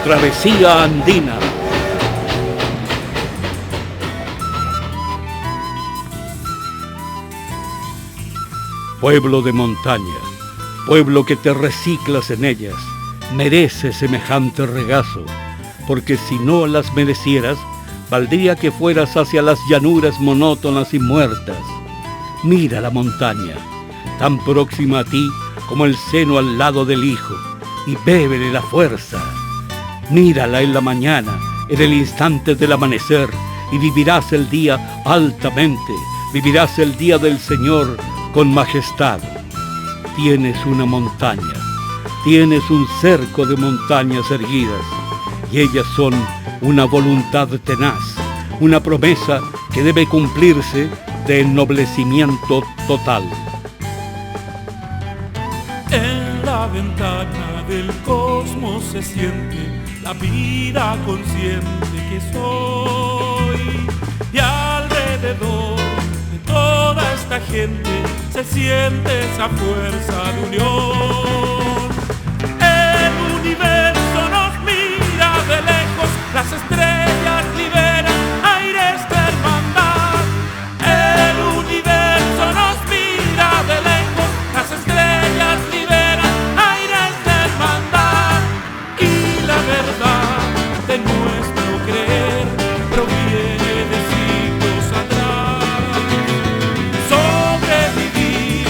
Travesía andina. Pueblo de montaña, pueblo que te reciclas en ellas, mereces semejante regazo, porque si no las merecieras, valdría que fueras hacia las llanuras monótonas y muertas. Mira la montaña, tan próxima a ti como el seno al lado del hijo, y bébele la fuerza. Mírala en la mañana, en el instante del amanecer, y vivirás el día altamente, vivirás el día del Señor con majestad. Tienes una montaña, tienes un cerco de montañas erguidas, y ellas son una voluntad tenaz, una promesa que debe cumplirse de ennoblecimiento total. En la ventana del cosmos se siente la vida consciente que soy, y alrededor de toda esta gente se siente esa fuerza de unión. El universo nos mira de lejos, las estrellas liberan aires de hermandad. El universo nos mira de lejos, las estrellas liberan aires de hermandad. Y la verdad de nuestro creer proviene de siglos atrás. Sobrevivir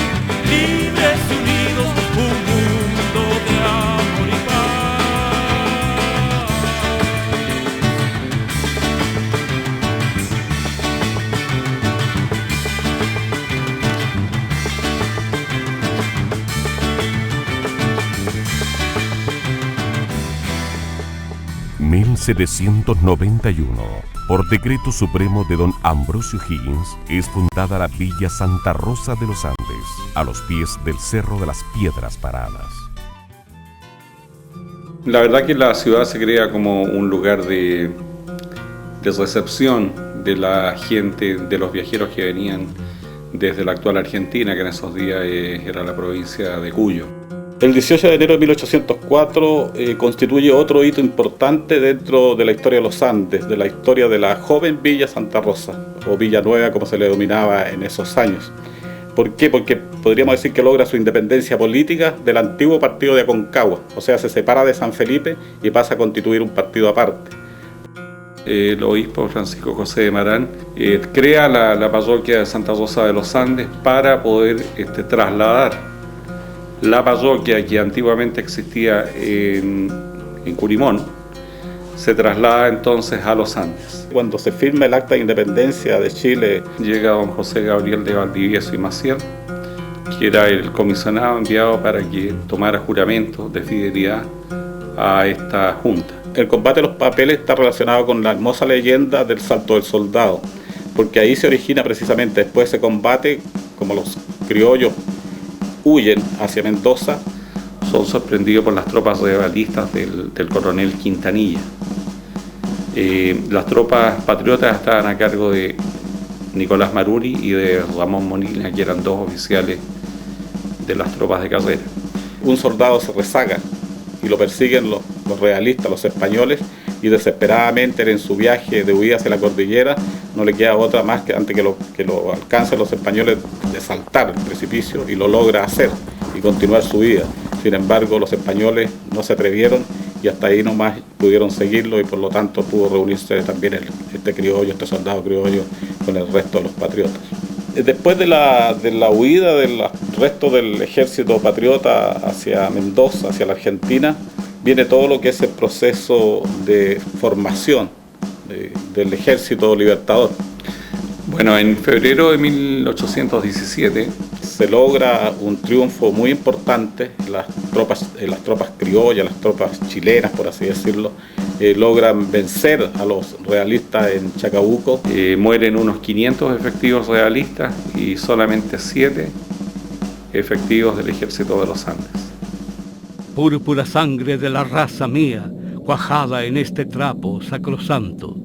libres y unidos, un mundo de amor y paz. 1791, por decreto supremo de don Ambrosio Higgins, es fundada la Villa Santa Rosa de los Andes, a los pies del Cerro de las Piedras Paradas. La verdad que la ciudad se crea como un lugar de recepción de la gente, de los viajeros que venían desde la actual Argentina, que en esos días era la provincia de Cuyo. El 18 de enero de 1804 constituye otro hito importante dentro de la historia de los Andes, de la historia de la joven Villa Santa Rosa, o Villa Nueva como se le denominaba en esos años. ¿Por qué? Porque podríamos decir que logra su independencia política del antiguo partido de Aconcagua, o sea, se separa de San Felipe y pasa a constituir un partido aparte. El obispo Francisco José de Marán crea la parroquia de Santa Rosa de los Andes para poder trasladar la parroquia que antiguamente existía en Curimón, se traslada entonces a los Andes. Cuando se firma el acta de independencia de Chile, llega don José Gabriel de Valdivieso y Maciel, que era el comisionado enviado para que tomara juramento de fidelidad a esta junta. El combate de los papeles está relacionado con la hermosa leyenda del Salto del Soldado, porque ahí se origina precisamente después de ese combate, como los criollos huyen hacia Mendoza, son sorprendidos por las tropas realistas del coronel Quintanilla. Las tropas patriotas estaban a cargo de Nicolás Maruri y de Ramón Monilla, que eran dos oficiales de las tropas de carrera. Un soldado se rezaga y lo persiguen los realistas, los españoles, y desesperadamente en su viaje de huida hacia la cordillera no le queda otra más que antes que lo alcancen los españoles de saltar el precipicio, y lo logra hacer y continuar su vida. Sin embargo, los españoles no se atrevieron y hasta ahí nomás pudieron seguirlo, y por lo tanto pudo reunirse también este soldado criollo con el resto de los patriotas. Después de la huida del resto del ejército patriota hacia Mendoza, hacia la Argentina, viene todo lo que es el proceso de formación del ejército libertador. Bueno, en febrero de 1817 se logra un triunfo muy importante. Las tropas criollas, las tropas chilenas, por así decirlo, logran vencer a los realistas en Chacabuco. Mueren unos 500 efectivos realistas y solamente 7 efectivos del ejército de los Andes. Púrpura sangre de la raza mía, cuajada en este trapo sacrosanto.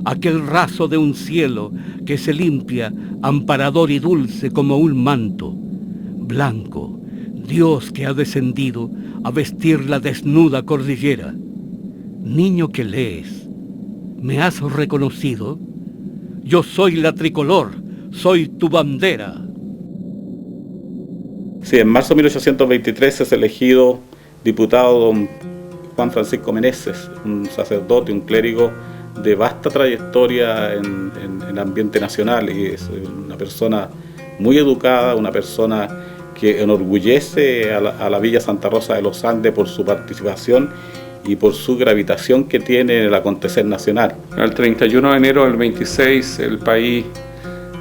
Aquel raso de un cielo que se limpia, amparador y dulce como un manto. Blanco, Dios que ha descendido a vestir la desnuda cordillera. Niño que lees, ¿me has reconocido? Yo soy la tricolor, soy tu bandera. Sí, en marzo de 1823 es elegido diputado don Juan Francisco Meneses, un sacerdote, un clérigo de vasta trayectoria en el ambiente nacional, y es una persona muy educada, una persona que enorgullece a la Villa Santa Rosa de los Andes por su participación y por su gravitación que tiene en el acontecer nacional. El 31 de enero del 26 el país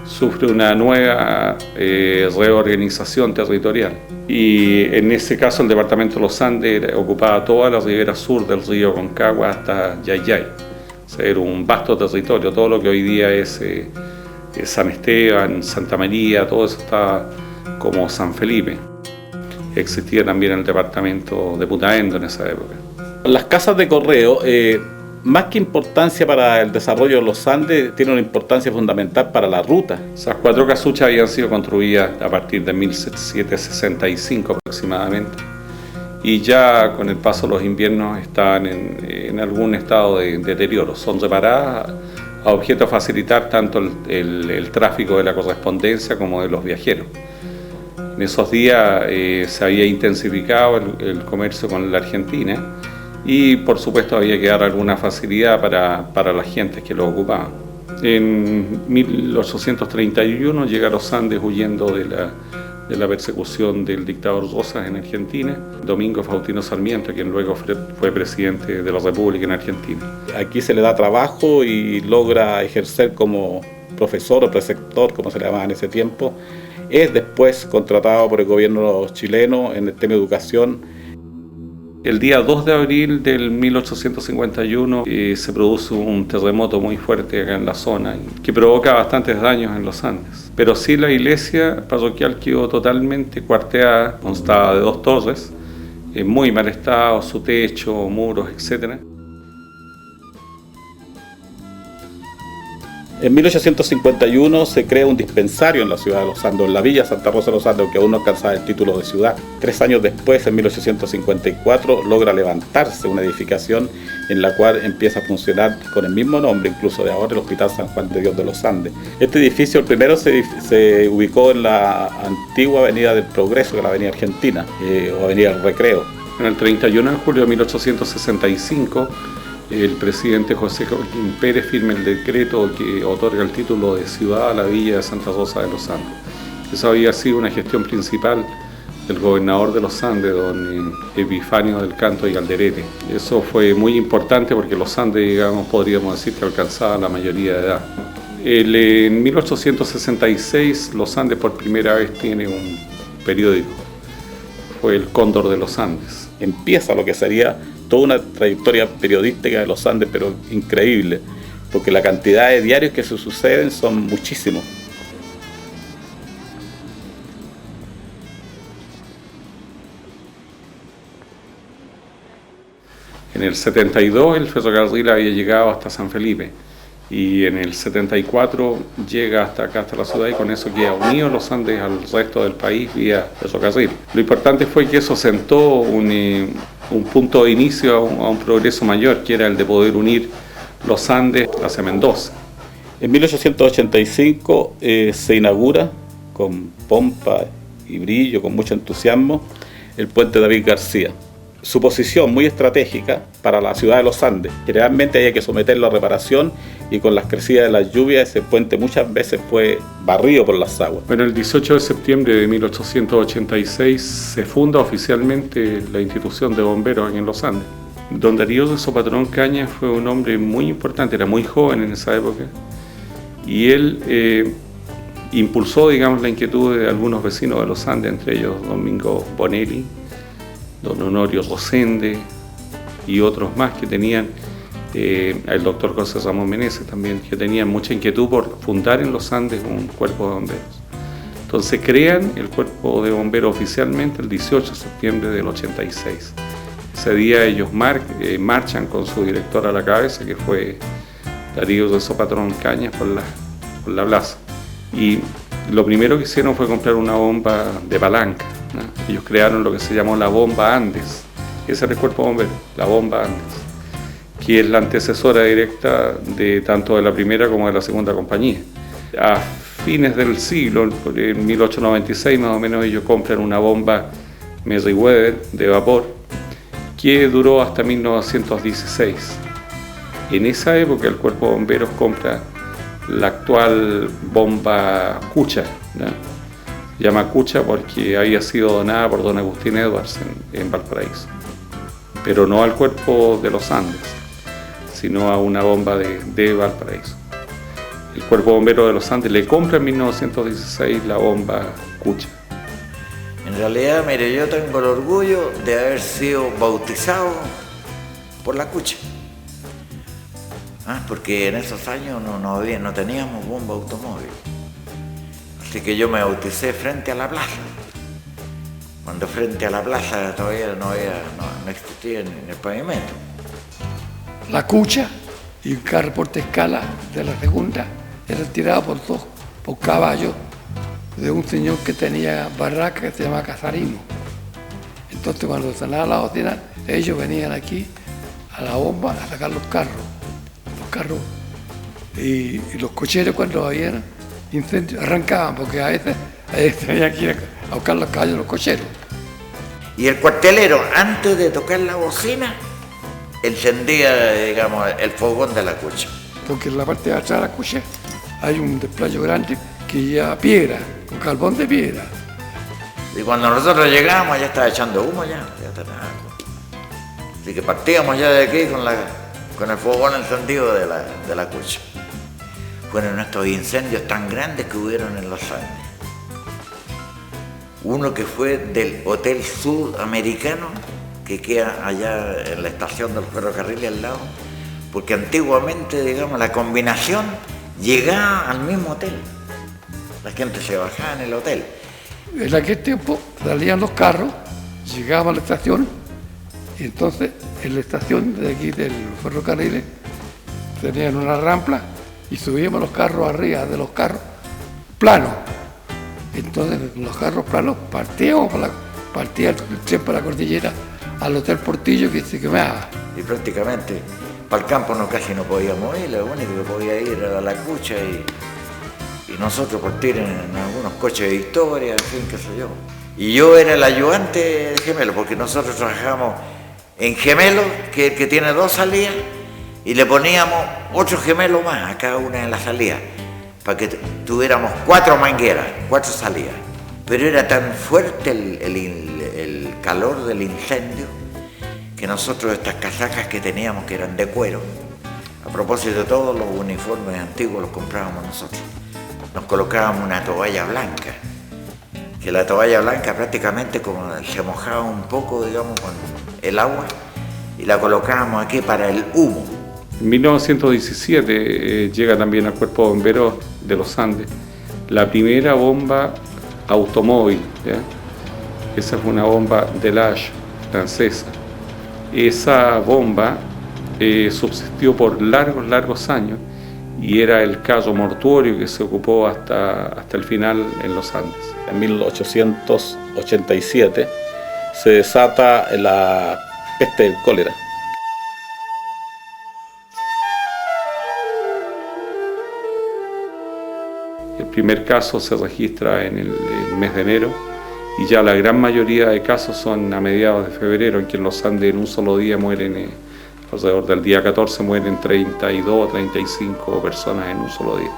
sufre una nueva reorganización territorial, y en ese caso el departamento de los Andes ocupaba toda la ribera sur del río Concagua hasta Yayay. O sea, era un vasto territorio, todo lo que hoy día es San Esteban, Santa María, todo eso estaba como San Felipe. Existía también el departamento de Putaendo en esa época. Las casas de correo, más que importancia para el desarrollo de los Andes, tienen una importancia fundamental para la ruta. Esas 4 casuchas habían sido construidas a partir de 1765 aproximadamente, y ya con el paso de los inviernos estaban en algún estado de deterioro. Son reparadas a objeto de facilitar tanto el tráfico de la correspondencia como de los viajeros. En esos días se había intensificado el comercio con la Argentina, y por supuesto había que dar alguna facilidad para las gentes que lo ocupaban. En 1831 llega a los Andes huyendo de la persecución del dictador Rosas en Argentina, Domingo Faustino Sarmiento, quien luego fue presidente de la República en Argentina. Aquí se le da trabajo y logra ejercer como profesor o preceptor, como se le llamaba en ese tiempo. Es después contratado por el gobierno chileno en el tema de educación. El día 2 de abril del 1851 se produce un terremoto muy fuerte acá en la zona que provoca bastantes daños en los Andes. Pero sí, la iglesia parroquial quedó totalmente cuarteada, constaba de 2 torres, en muy mal estado, su techo, muros, etc. En 1851 se crea un dispensario en la ciudad de Los Andes, en la Villa Santa Rosa de Los Andes, aunque aún no alcanzaba el título de ciudad. 3 años después, en 1854, logra levantarse una edificación en la cual empieza a funcionar con el mismo nombre, incluso de ahora, el Hospital San Juan de Dios de Los Andes. Este edificio, el primero, se ubicó en la antigua Avenida del Progreso, que es la Avenida Argentina, o Avenida del Recreo. En el 31 de julio de 1865, el presidente José Joaquín Pérez firma el decreto que otorga el título de ciudad a la Villa de Santa Rosa de los Andes. Eso había sido una gestión principal del gobernador de los Andes, don Epifanio del Canto y Alderete. Eso fue muy importante porque los Andes, digamos, podríamos decir que alcanzaba la mayoría de edad. En 1866 los Andes por primera vez tiene un periódico, fue el Cóndor de los Andes. Empieza lo que sería toda una trayectoria periodística de los Andes, pero increíble, porque la cantidad de diarios que se suceden son muchísimos. En el 72 el ferrocarril había llegado hasta San Felipe, y en el 74 llega hasta acá, hasta la ciudad, y con eso queda unido los Andes al resto del país vía ferrocarril. Lo importante fue que eso sentó un punto de inicio a un progreso mayor, que era el de poder unir los Andes hacia Mendoza. En 1885 se inaugura con pompa y brillo, con mucho entusiasmo, el puente David García. Su posición muy estratégica para la ciudad de los Andes. Generalmente había que someterlo a reparación, y con las crecidas de las lluvias ese puente muchas veces fue barrido por las aguas. Bueno, el 18 de septiembre de 1886 se funda oficialmente la institución de bomberos en los Andes. Don Darío de Sopatrón Cañas fue un hombre muy importante, era muy joven en esa época, y él impulsó, digamos, la inquietud de algunos vecinos de los Andes, entre ellos Domingo Bonelli, don Honorio Rosende y otros más que tenían, el doctor José Ramón Meneses también, que tenían mucha inquietud por fundar en los Andes un cuerpo de bomberos. Entonces crean el cuerpo de bomberos oficialmente el 18 de septiembre del 86. Ese día ellos marchan con su director a la cabeza, que fue Darío de Sopatrón Cañas, por la plaza. Y lo primero que hicieron fue comprar una bomba de palanca, ¿no? Ellos crearon lo que se llamó la bomba Andes. Ese era el cuerpo bombero, la bomba Andes. que es la antecesora directa de tanto de la primera como de la segunda compañía. A fines del siglo, en 1896 más o menos, ellos compran una bomba Merriweather de vapor que duró hasta 1916. En esa época el Cuerpo de Bomberos compra la actual bomba Cucha, ¿no? Se llama Cucha porque había sido donada por don Agustín Edwards en Valparaíso, pero no al Cuerpo de los Andes, sino a una bomba de Valparaíso. El Cuerpo Bombero de los Andes le compra en 1916 la bomba Cucha. En realidad, mire, yo tengo el orgullo de haber sido bautizado por la Cucha. Porque en esos años no teníamos bomba automóvil. Así que yo me bauticé frente a la plaza. Cuando frente a la plaza todavía no existía ni el pavimento. La Cucha y un carro portaescala de la segunda era tirado por caballos de un señor que tenía barraca que se llama Casarino. Entonces cuando sonaba la bocina, ellos venían aquí a la bomba a sacar los carros y los cocheros cuando había incendios arrancaban porque a veces tenían que ir a buscar los caballos los cocheros. Y el cuartelero, antes de tocar la bocina, encendía, digamos, el fogón de la Cucha. Porque en la parte de atrás de la Cucha hay un desplayo grande que lleva piedra, con carbón de piedra. Y cuando nosotros llegamos ya estaba echando humo ya tenía algo. Así que partíamos ya de aquí con el fogón encendido de la Cucha. Fueron estos incendios tan grandes que hubieron en los Andes. Uno que fue del Hotel Sudamericano, que queda allá en la estación del ferrocarril al lado, porque antiguamente, digamos, la combinación llegaba al mismo hotel. La gente se bajaba en el hotel. En aquel tiempo salían los carros, llegaban a la estación, y entonces en la estación de aquí del ferrocarril tenían una rampa y subíamos los carros arriba de los carros planos. Entonces los carros planos partía el tren para la cordillera al Hotel Portillo que se quemaba. Y prácticamente para el campo casi no podíamos ir, lo único que podía ir era la Cucha y nosotros partir en algunos coches de historia, en fin, qué sé yo. Y yo era el ayudante de Gemelo, porque nosotros trabajamos en Gemelo, que tiene 2 salidas, y le poníamos otro gemelo más a cada una de las salidas, para que tuviéramos 4 mangueras, 4 salidas. Pero era tan fuerte el calor del incendio que nosotros estas casacas que teníamos, que eran de cuero, a propósito de todos los uniformes antiguos los comprábamos nosotros. Nos colocábamos una toalla blanca, que la toalla blanca prácticamente como se mojaba un poco, digamos, con el agua, y la colocábamos aquí para el humo. En 1917 llega también al Cuerpo de Bomberos de los Andes la primera bomba automóvil, ¿ya? Esa fue una bomba Delage francesa. Esa bomba subsistió por largos años y era el carro mortuorio que se ocupó hasta el final en los Andes. En 1887 se desata la peste del cólera. El primer caso se registra en el mes de enero y ya la gran mayoría de casos son a mediados de febrero, en que en los Andes en un solo día mueren, alrededor del día 14 mueren 32 o 35 personas en un solo día.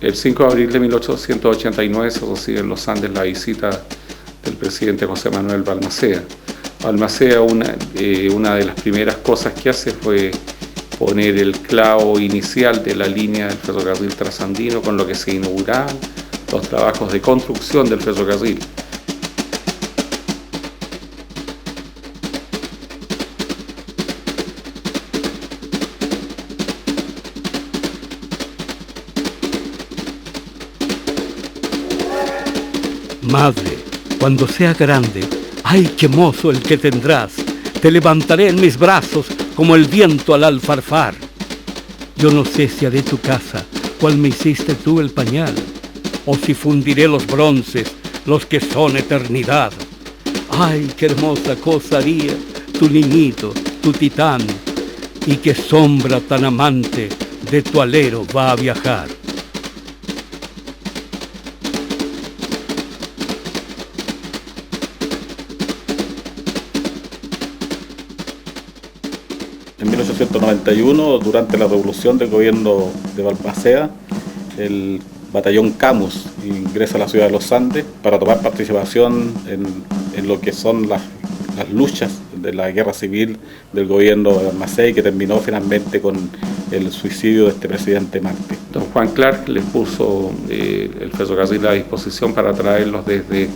El 5 de abril de 1889 se recibe en los Andes la visita del presidente José Manuel Balmaceda. Balmaceda, una de las primeras cosas que hace fue poner el clavo inicial de la línea del ferrocarril trasandino, con lo que se inauguraban los trabajos de construcción del ferrocarril. Madre, cuando sea grande, ¡ay, qué mozo el que tendrás! Te levantaré en mis brazos como el viento al alfarfar. Yo no sé si haré tu casa, cual me hiciste tú el pañal, o si fundiré los bronces, los que son eternidad. ¡Ay, qué hermosa cosa haría tu niñito, tu titán, y qué sombra tan amante de tu alero va a viajar. En 1891, durante la revolución del gobierno de Balmaceda, el batallón Camus ingresa a la ciudad de los Andes para tomar participación en lo que son las luchas de la guerra civil del gobierno de Balmaceda y que terminó finalmente con el suicidio de este presidente Martí. Don Juan Clark les puso el ferrocarril a disposición para traerlos desde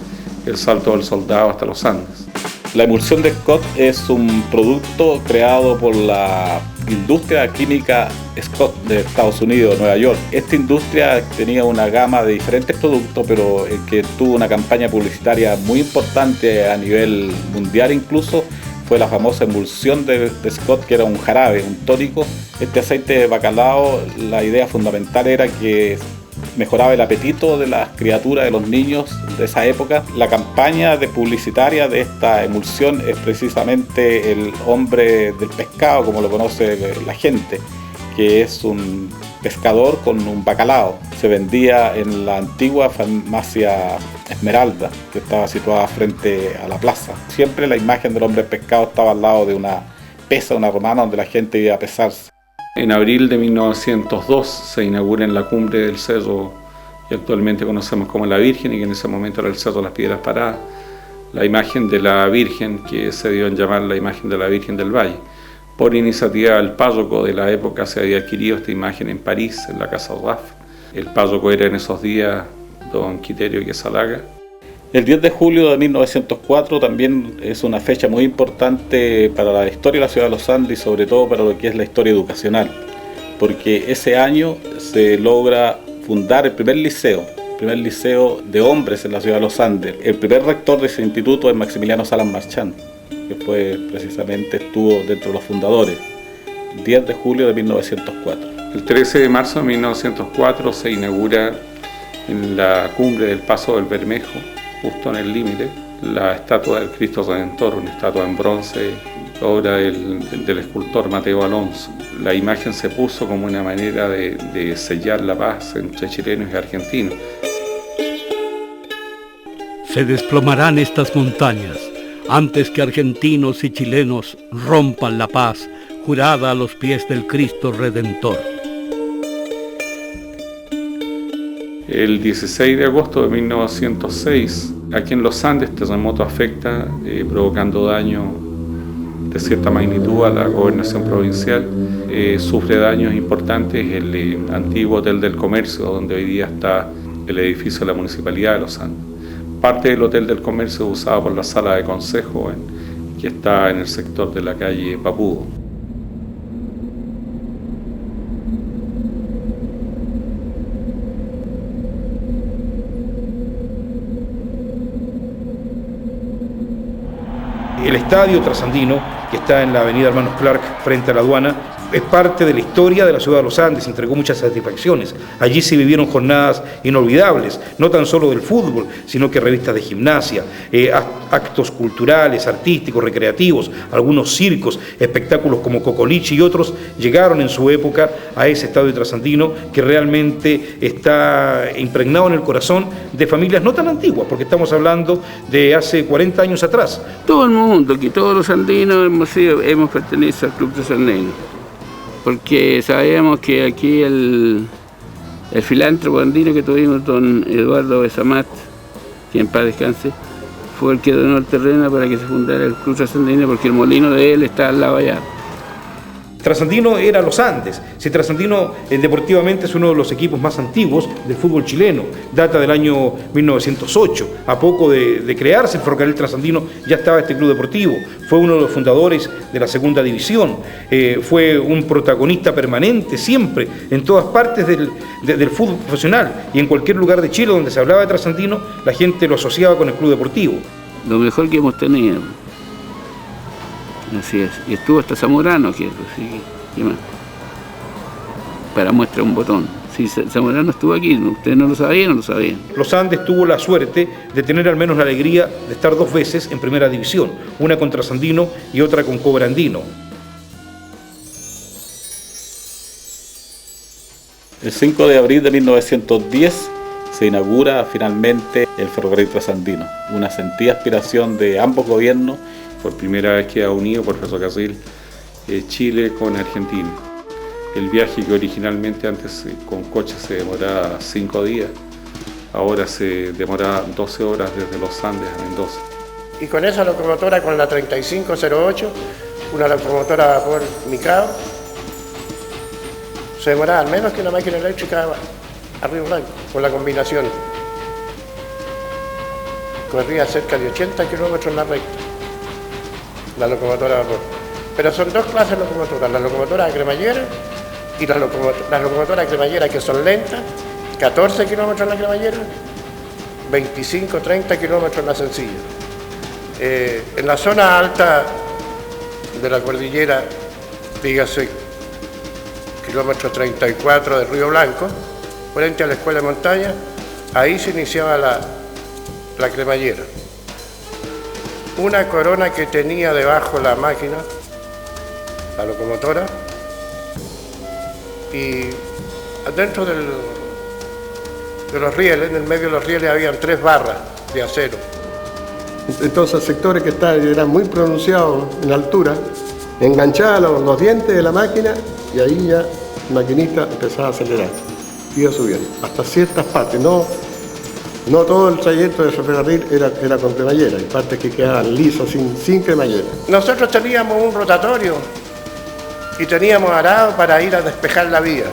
el Salto del Soldado hasta los Andes. La emulsión de Scott es un producto creado por la industria química Scott de Estados Unidos, Nueva York. Esta industria tenía una gama de diferentes productos, pero el que tuvo una campaña publicitaria muy importante a nivel mundial incluso fue la famosa emulsión de Scott, que era un jarabe, un tónico. Este aceite de bacalao, la idea fundamental era que mejoraba el apetito de las criaturas, de los niños de esa época. La campaña publicitaria de esta emulsión es precisamente el hombre del pescado, como lo conoce la gente, que es un pescador con un bacalao. Se vendía en la antigua farmacia Esmeralda, que estaba situada frente a la plaza. Siempre la imagen del hombre pescado estaba al lado de una pesa, una romana, donde la gente iba a pesarse. En abril de 1902 se inaugura en la cumbre del cerro que actualmente conocemos como la Virgen y que en ese momento era el Cerro de las Piedras Paradas, la imagen de la Virgen que se dio en llamar la imagen de la Virgen del Valle. Por iniciativa del párroco de la época se había adquirido esta imagen en París, en la Casa Raff. El párroco era en esos días don Quiterio Quesalaga. El 10 de julio de 1904 también es una fecha muy importante para la historia de la ciudad de los Andes y sobre todo para lo que es la historia educacional, porque ese año se logra fundar el primer liceo de hombres en la ciudad de los Andes. El primer rector de ese instituto es Maximiliano Salas Marchand, que estuvo dentro de los fundadores, 10 de julio de 1904. El 13 de marzo de 1904 se inaugura en la cumbre del Paso del Bermejo, justo en el límite, la estatua del Cristo Redentor, una estatua en bronce, obra del escultor Mateo Alonso. La imagen se puso como una manera de sellar la paz entre chilenos y argentinos. Se desplomarán estas montañas antes que argentinos y chilenos rompan la paz jurada a los pies del Cristo Redentor. El 16 de agosto de 1906, aquí en los Andes, terremoto afecta, provocando daño de cierta magnitud a la gobernación provincial. Sufre daños importantes el antiguo Hotel del Comercio, donde hoy día está el edificio de la Municipalidad de los Andes. Parte del Hotel del Comercio es usado por la sala de consejo que está en el sector de la calle Papudo. El estadio trasandino, que está en la avenida Hermanos Clark, frente a la aduana, es parte de la historia de la ciudad de los Andes, entregó muchas satisfacciones. Allí se vivieron jornadas inolvidables, no tan solo del fútbol, sino que revistas de gimnasia, actos culturales, artísticos, recreativos, algunos circos, espectáculos como Cocoliche y otros llegaron en su época a ese estadio trasandino que realmente está impregnado en el corazón de familias no tan antiguas, porque estamos hablando de hace 40 años atrás. Todo el mundo, que todos los andinos hemos pertenecido al Club Trasandino, porque sabemos que aquí el filántropo andino que tuvimos, don Eduardo Besamat, que en paz descanse, fue el que donó el terreno para que se fundara el Club Trasandino, porque el molino de él está al lado allá. Trasandino era los Andes. Si Trasandino deportivamente es uno de los equipos más antiguos del fútbol chileno, data del año 1908. A poco de crearse el ferrocarril trasandino ya estaba este club deportivo. Fue uno de los fundadores de la segunda división. Fue un protagonista permanente siempre en todas partes del fútbol profesional, y en cualquier lugar de Chile donde se hablaba de Trasandino, la gente lo asociaba con el club deportivo. Lo mejor que hemos tenido. Así es. Y estuvo hasta Zamorano aquí, así que, ¿qué más? Para muestra un botón. Si Zamorano estuvo aquí, ustedes no lo sabían, Los Andes tuvo la suerte de tener al menos la alegría de estar 2 veces en primera división, una con Trasandino y otra con Cobrandino. El 5 de abril de 1910 se inaugura finalmente el ferrocarril trasandino, una sentida aspiración de ambos gobiernos. Por primera vez queda unido por ferrocarril Chile con Argentina. El viaje que originalmente antes con coche se demoraba 5 días, ahora se demora 12 horas desde los Andes a Mendoza. Y con esa locomotora, con la 3508, una locomotora a vapor Mikado, se demoraba al menos que una máquina eléctrica a Río Blanco, con la combinación. Corría cerca de 80 kilómetros en la recta, la locomotora a vapor. Pero son 2 clases de locomotoras, la locomotora de cremallera y las locomotoras de cremallera que son lentas, 14 kilómetros en la cremallera, 25, 30 kilómetros en la sencilla. En la zona alta de la cordillera, dígase kilómetro 34 de Río Blanco, frente a la escuela de montaña, ahí se iniciaba la cremallera. Una corona que tenía debajo la máquina, la locomotora, y adentro de los rieles, en el medio de los rieles, habían 3 barras de acero. Entonces sectores que eran muy pronunciados en altura, enganchaba los dientes de la máquina y ahí ya el maquinista empezaba a acelerar, iba subiendo, hasta ciertas partes, no todo el trayecto de ese ferrocarril era con cremallera, hay partes que quedaban lisos, sin cremallera. Nosotros teníamos un rotatorio y teníamos arado para ir a despejar la vía.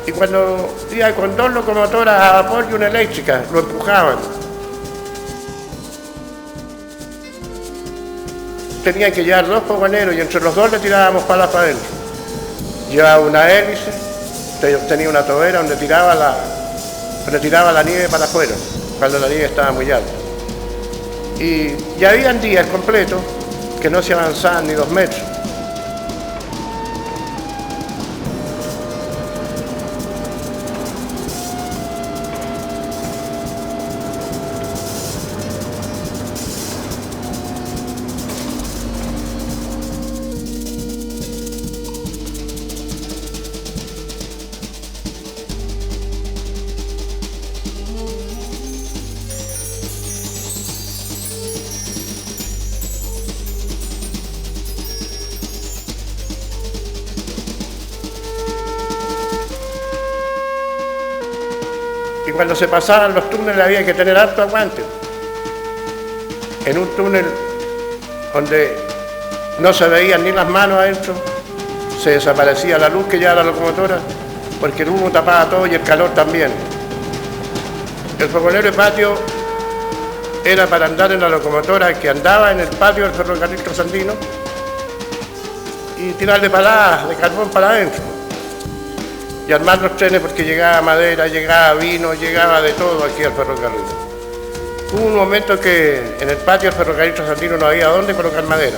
Y cuando iba con 2 locomotoras a vapor y una eléctrica, lo empujaban. Tenían que llevar 2 fogoneros y entre los 2 le tirábamos palas para adentro. Llevaba una hélice, tenía una tobera donde tiraba la nieve para afuera, cuando la nieve estaba muy alta. Y habían días completos que no se avanzaban ni 2 metros. Y cuando se pasaban los túneles había que tener harto aguante. En un túnel donde no se veían ni las manos adentro, se desaparecía la luz que llevaba la locomotora, porque el humo tapaba todo y el calor también. El fogonero de patio era para andar en la locomotora que andaba en el patio del ferrocarril trasandino y tirarle paladas de carbón para adentro. Y armar los trenes porque llegaba madera, llegaba vino, llegaba de todo aquí al ferrocarril. Hubo un momento que en el patio del ferrocarril trasandino no había dónde colocar madera.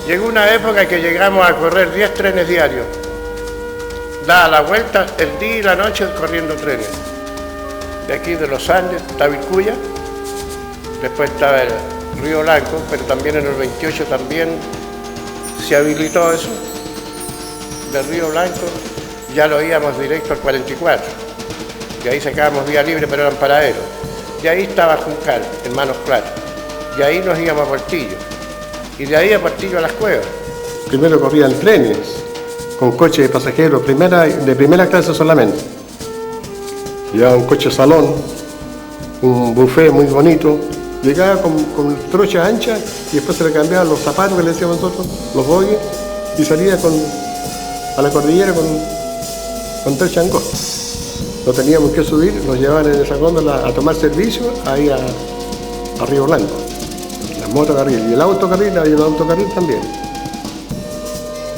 Llegó una época que llegamos a correr 10 trenes diarios. Daba la vuelta el día y la noche corriendo trenes. De aquí de los Andes, Tabicuya, después estaba el Río Blanco, pero también en el 28 también se habilitó eso. Del Río Blanco ya lo íbamos directo al 44, y ahí sacábamos vía libre, pero eran paraderos. Y ahí estaba Juncal, en Manos Claras, y ahí nos íbamos a Portillo, y de ahí a Portillo a las Cuevas. Primero corrían trenes, con coches de pasajeros, de primera clase solamente. Llevaba un coche salón, un buffet muy bonito, llegaba con trocha ancha, y después se le cambiaban los zapatos que le decíamos nosotros, los boyes, y salía a la cordillera con 3 changos. No teníamos que subir, nos llevaban en esa góndola a tomar servicio ahí a Río Blanco. Las motocarril y el autocarril, había un autocarril también.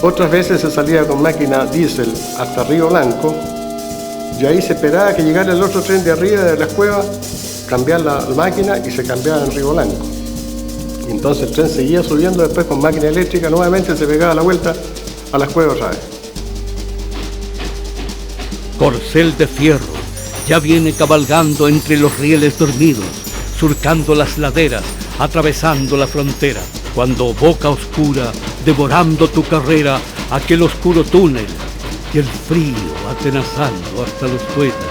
Otras veces se salía con máquina diésel hasta Río Blanco y ahí se esperaba que llegara el otro tren de arriba de las Cuevas, cambiar la máquina y se cambiaba en Río Blanco. Y entonces el tren seguía subiendo, después con máquina eléctrica nuevamente se pegaba la vuelta a las Cuevas otra vez. Corcel de fierro ya viene cabalgando entre los rieles dormidos, surcando las laderas, atravesando la frontera, cuando boca oscura, devorando tu carrera, aquel oscuro túnel y el frío atenazando hasta los tuétanos.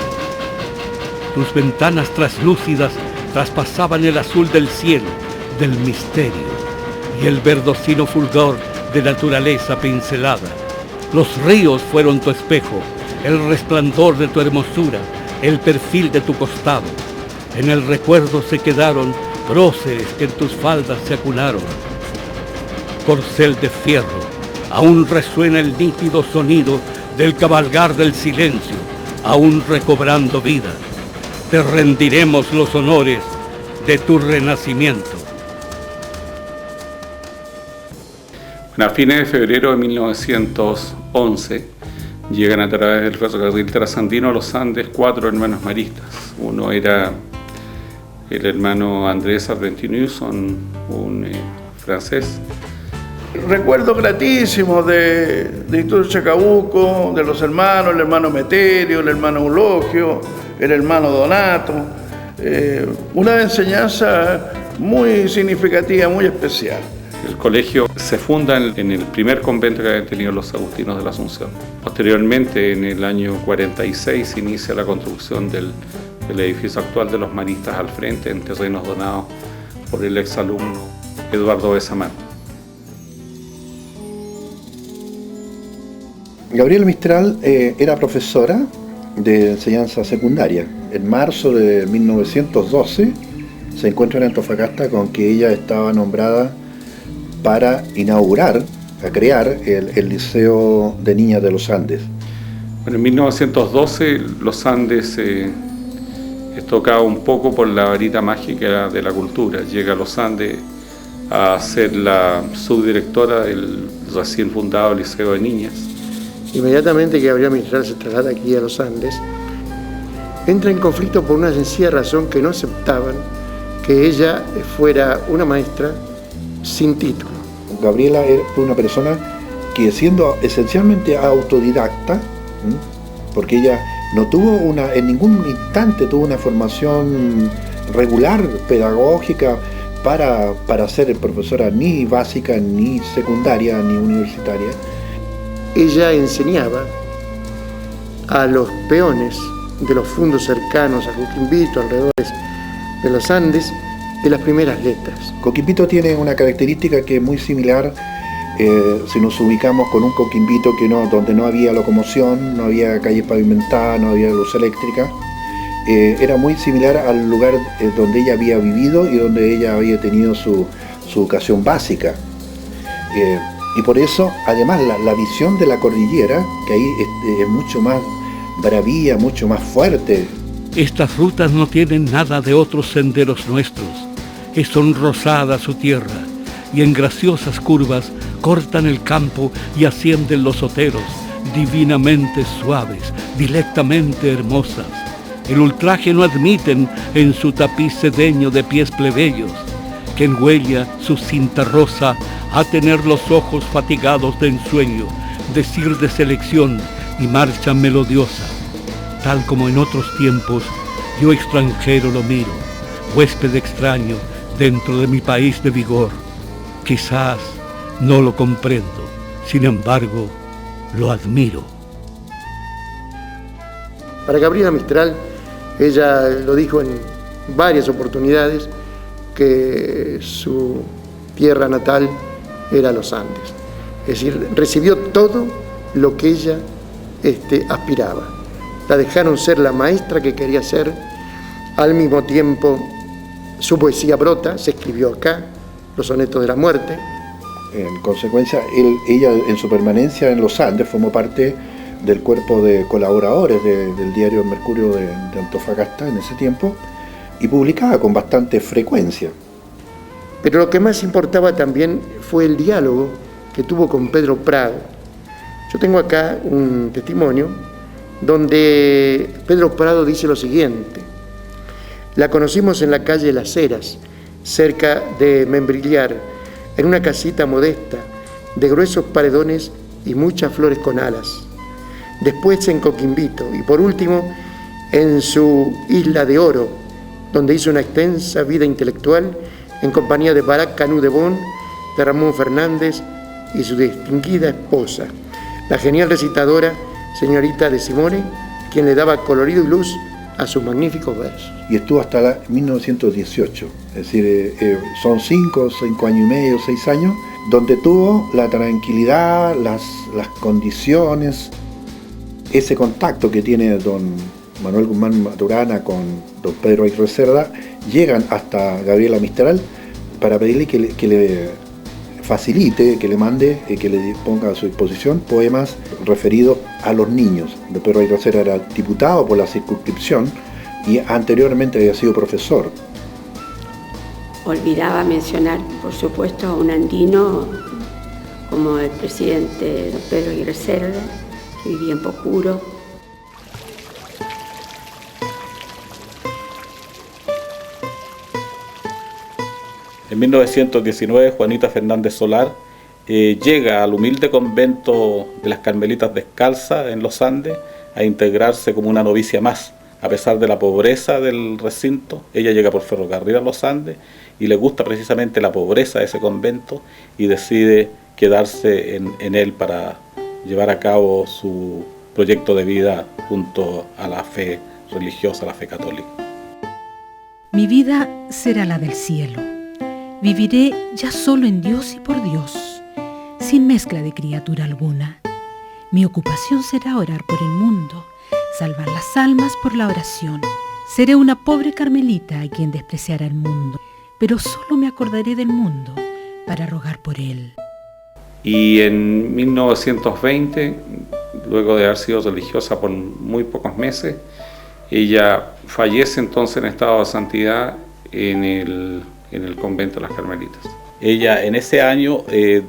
Tus ventanas traslúcidas traspasaban el azul del cielo, del misterio, y el verdocino fulgor de naturaleza pincelada. Los ríos fueron tu espejo, el resplandor de tu hermosura, el perfil de tu costado. En el recuerdo se quedaron próceres que en tus faldas se acunaron. Corcel de fierro, aún resuena el nítido sonido del cabalgar del silencio, aún recobrando vida. Te rendiremos los honores de tu renacimiento. A fines de febrero de 1911 llegan a través del ferrocarril trasandino a los Andes 4 hermanos maristas. Uno era el hermano Andrés Argentiniuson, un francés. Recuerdo gratísimo de Héctor Chacabuco, de los hermanos, el hermano Meterio, el hermano Eulogio, el hermano Donato. Una enseñanza muy significativa, muy especial. El colegio se funda en el primer convento que habían tenido los agustinos de la Asunción. Posteriormente, en el año 46, se inicia la construcción del edificio actual de los maristas al frente, en terrenos donados por el exalumno Eduardo Besamán. Gabriela Mistral era profesora de enseñanza secundaria. En marzo de 1912 se encuentra en Antofagasta con que ella estaba nombrada para inaugurar, a crear el Liceo de Niñas de los Andes. Bueno, en 1912 los Andes es tocado un poco por la varita mágica de la cultura. Llega a los Andes a ser la subdirectora del recién fundado Liceo de Niñas. Inmediatamente que Gabriela Mistral se traslada aquí a los Andes, entra en conflicto por una sencilla razón, que no aceptaban que ella fuera una maestra sin título. Gabriela fue una persona que, siendo esencialmente autodidacta, porque ella no tuvo en ningún instante tuvo una formación regular, pedagógica, para ser profesora ni básica, ni secundaria, ni universitaria. Ella enseñaba a los peones de los fundos cercanos a Coquimbito, alrededores de los Andes, de las primeras letras. Coquimbito tiene una característica que es muy similar, si nos ubicamos con un Coquimbito donde no había locomoción, no había calles pavimentadas, no había luz eléctrica. Era muy similar al lugar donde ella había vivido y donde ella había tenido su educación básica. Y por eso, además, la visión de la cordillera, que ahí es mucho más bravía, mucho más fuerte. Estas rutas no tienen nada de otros senderos nuestros. Es sonrosada su tierra, y en graciosas curvas cortan el campo y ascienden los oteros, divinamente suaves, dilectamente hermosas. El ultraje no admiten en su tapiz sedeño de pies plebeyos, que enhuella su cinta rosa a tener los ojos fatigados de ensueño, decir de selección y marcha melodiosa. Tal como en otros tiempos, yo extranjero lo miro, huésped extraño dentro de mi país de vigor. Quizás no lo comprendo, sin embargo, lo admiro. Para Gabriela Mistral, ella lo dijo en varias oportunidades, que su tierra natal era los Andes. Es decir, recibió todo lo que ella aspiraba. La dejaron ser la maestra que quería ser. Al mismo tiempo, su poesía brota, se escribió acá, los sonetos de la muerte. En consecuencia, ella en su permanencia en los Andes formó parte del cuerpo de colaboradores del diario Mercurio de Antofagasta en ese tiempo, y publicaba con bastante frecuencia. Pero lo que más importaba también fue el diálogo que tuvo con Pedro Prado. Yo tengo acá un testimonio donde Pedro Prado dice lo siguiente: la conocimos en la calle Las Heras, cerca de Membrillar, en una casita modesta, de gruesos paredones y muchas flores con alas. después en Coquimbito y por último en su Isla de Oro, donde hizo una extensa vida intelectual en compañía de Barak Canú de Bon, de Ramón Fernández y su distinguida esposa, la genial recitadora señorita de Simone, quien le daba colorido y luz a sus magníficos versos. Y estuvo hasta 1918, es decir, son 5 años y medio, 6 años, donde tuvo la tranquilidad, las condiciones, ese contacto que tiene don Manuel Guzmán Maturana con don Pedro Aguirre Cerda, llegan hasta Gabriela Mistral para pedirle que le facilite, que le mande, que le ponga a su disposición poemas referidos a los niños. Don Pedro Aguirre Cerda era diputado por la circunscripción y anteriormente había sido profesor. Olvidaba mencionar, por supuesto, a un andino como el presidente don Pedro Aguirre Cerda, que vivía en Pocuro. En 1919, Juanita Fernández Solar llega al humilde convento de las Carmelitas Descalzas en los Andes a integrarse como una novicia más. A pesar de la pobreza del recinto, ella llega por ferrocarril a los Andes y le gusta precisamente la pobreza de ese convento y decide quedarse en él para llevar a cabo su proyecto de vida junto a la fe religiosa, la fe católica. Mi vida será la del cielo. Viviré ya solo en Dios y por Dios, sin mezcla de criatura alguna. Mi ocupación será orar por el mundo, salvar las almas por la oración. Seré una pobre carmelita a quien despreciará el mundo, pero solo me acordaré del mundo para rogar por él. Y en 1920, luego de haber sido religiosa por muy pocos meses, ella fallece entonces en estado de santidad en el convento de las Carmelitas. Ella en ese año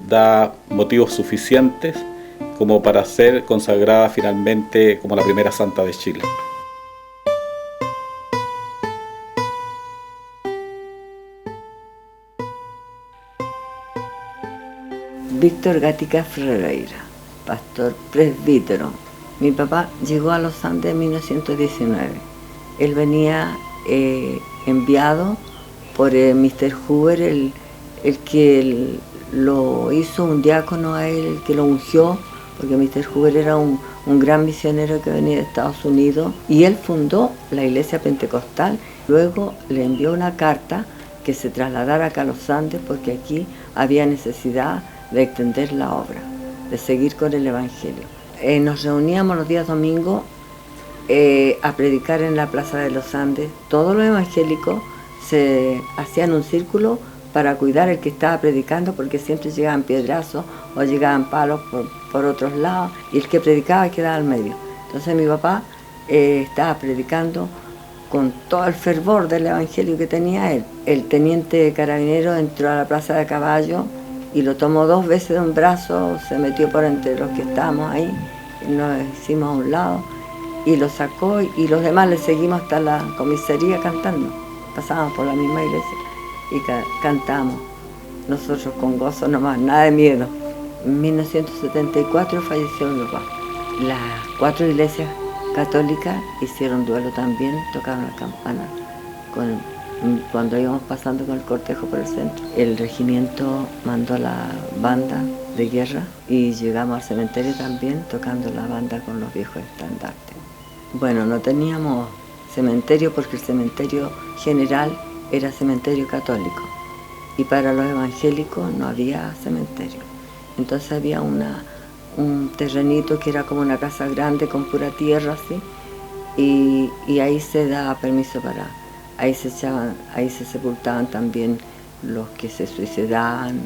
da motivos suficientes como para ser consagrada finalmente como la primera santa de Chile. Víctor Gatica Ferreira, pastor presbítero. Mi papá llegó a los Andes en 1919. Él venía enviado por Mr. Huber, el que lo hizo un diácono a él, el que lo ungió, porque Mr. Huber era un gran misionero que venía de Estados Unidos, y él fundó la iglesia pentecostal. Luego le envió una carta que se trasladara acá a los Andes porque aquí había necesidad de extender la obra, de seguir con el Evangelio. Nos reuníamos los días domingos a predicar en la Plaza de los Andes. Todos los evangélicos se hacían un círculo para cuidar al que estaba predicando, porque siempre llegaban piedrazos o llegaban palos por otros lados, y el que predicaba quedaba al medio. Entonces mi papá estaba predicando con todo el fervor del evangelio que tenía él. El teniente carabinero entró a la Plaza de Caballo y lo tomó 2 veces de un brazo, se metió por entre los que estábamos ahí, y nos hicimos a un lado y lo sacó, y los demás le seguimos hasta la comisaría cantando. Pasábamos por la misma iglesia y cantamos, nosotros con gozo nomás, nada de miedo. En 1974 falleció mi papá. Las 4 iglesias católicas hicieron duelo también, tocaron la campana cuando íbamos pasando con el cortejo por el centro. El regimiento mandó la banda de guerra y llegamos al cementerio también tocando la banda con los viejos estandartes. Bueno, no teníamos cementerio porque el cementerio general era cementerio católico y para los evangélicos no había cementerio. Entonces había un terrenito que era como una casa grande con pura tierra así, y ahí se daba permiso para... Ahí se sepultaban también los que se suicidaban,